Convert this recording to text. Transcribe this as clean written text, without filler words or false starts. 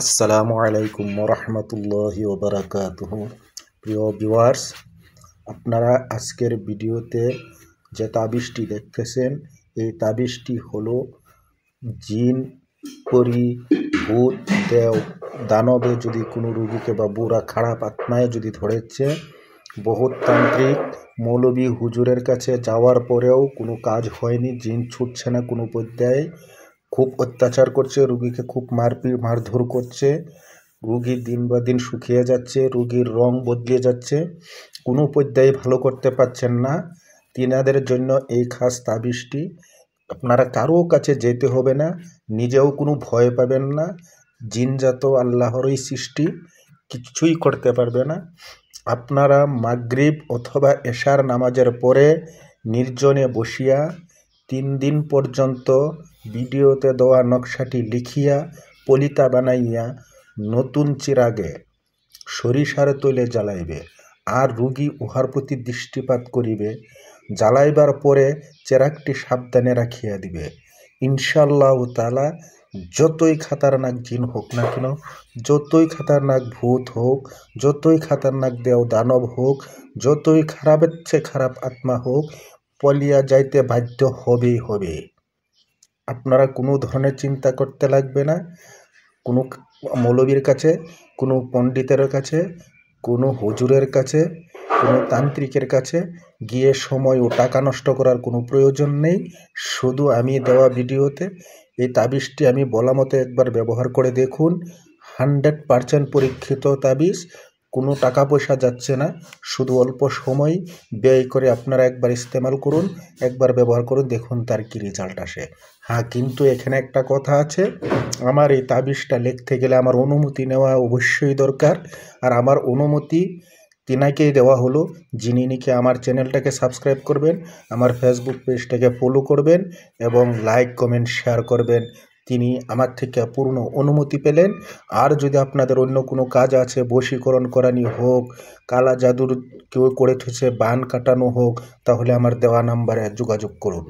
আসসালামু আলাইকুম ওরহমতুল্লাহি ওবারাকাতুহু। প্রিয় ভিউয়ার্স, আপনারা আজকের ভিডিওতে যে তাবিজটি দেখতেছেন, এই তাবিজটি হলো জিন, পরি, ভূত, দেও, দানবে যদি কোনো রোগীকে বা বুড়া খারাপ আত্মায় যদি ধরেছে, বহুত তান্ত্রিক মৌলবী হুজুরের কাছে যাওয়ার পরেও কোনো কাজ হয়নি, জিন ছুটছে না, কোনো পর্যায়ে খুব অত্যাচার করছে, রুগীকে খুব মারধর করছে, রুগী দিন বা দিন শুকিয়ে যাচ্ছে, রুগীর রং বদলে যাচ্ছে, কোনো পর্যায়ে ভালো করতে পারছেন না। তিনাদের জন্য এই খাস তাবিজটি। আপনারা কারো কাছে যেতে হবে না, নিজেও কোনো ভয় পাবেন না। জিনজাত আল্লাহরই সৃষ্টি, কিছুই করতে পারবে না। আপনারা মাগরিব অথবা এশার নামাজের পরে নির্জনে বসিয়া 3 দিন পর্যন্ত ভিডিওতে দেওয়া নকশাটি লিখিয়া পলিতা বানাইয়া নতুন চিরাগে সরিষার তৈলে জ্বালাইবে, আর রুগী উহার প্রতি দৃষ্টিপাত করিবে। জ্বালাইবার পরে চেরাগটি সাবধানে রাখিয়া দিবে। ইনশাআল্লাহ তাআলা যতই খাতারনাক জিন হোক না কেন, যতই খাতারনাক ভূত হোক, যতই খাতারনাক দেও দানব হোক, যতই খারাপের চেয়ে খারাপ আত্মা হোক, পলিয়া যাইতে বাধ্য হবেই হবে। আপনারা কোনো ধরনের চিন্তা করতে লাগবে না। কোনো মৌলবীর কাছে, কোনো পণ্ডিতের কাছে, কোনো হুজুরের কাছে, কোনো তান্ত্রিকের কাছে গিয়ে সময় ও টাকা নষ্ট করার কোনো প্রয়োজন নেই। শুধু আমি দেওয়া ভিডিওতে এই তাবিজটি আমি বলা মতো একবার ব্যবহার করে দেখুন। 100% পরীক্ষিত তাবিজ, কোনো টাকা পয়সা যাচ্ছে না, শুধু অল্প সময় ব্যয় করে আপনারা একবার ইস্তেমাল করুন, একবার ব্যবহার করুন, দেখুন তার কী রেজাল্ট আসে। হ্যাঁ, কিন্তু এখানে একটা কথা আছে, আমার এই তাবিজটা লিখতে গেলে আমার অনুমতি নেওয়া অবশ্যই দরকার। আর আমার অনুমতি তিনাকেই দেওয়া হলো, যিনি নাকি আমার চ্যানেলটাকে সাবস্ক্রাইব করবেন, আমার ফেসবুক পেজটাকে ফলো করবেন এবং লাইক কমেন্ট শেয়ার করবেন। তিনি আমার থেকে পূর্ণ অনুমতি পেলেন। আর যদি আপনাদের অন্য কোনো কাজ আছে, বশীকরণ করানি হোক, কালা জাদুর কেউ করে থুছে বান কাটানো হোক, তাহলে আমার দেওয়া নাম্বারে যোগাযোগ করুন।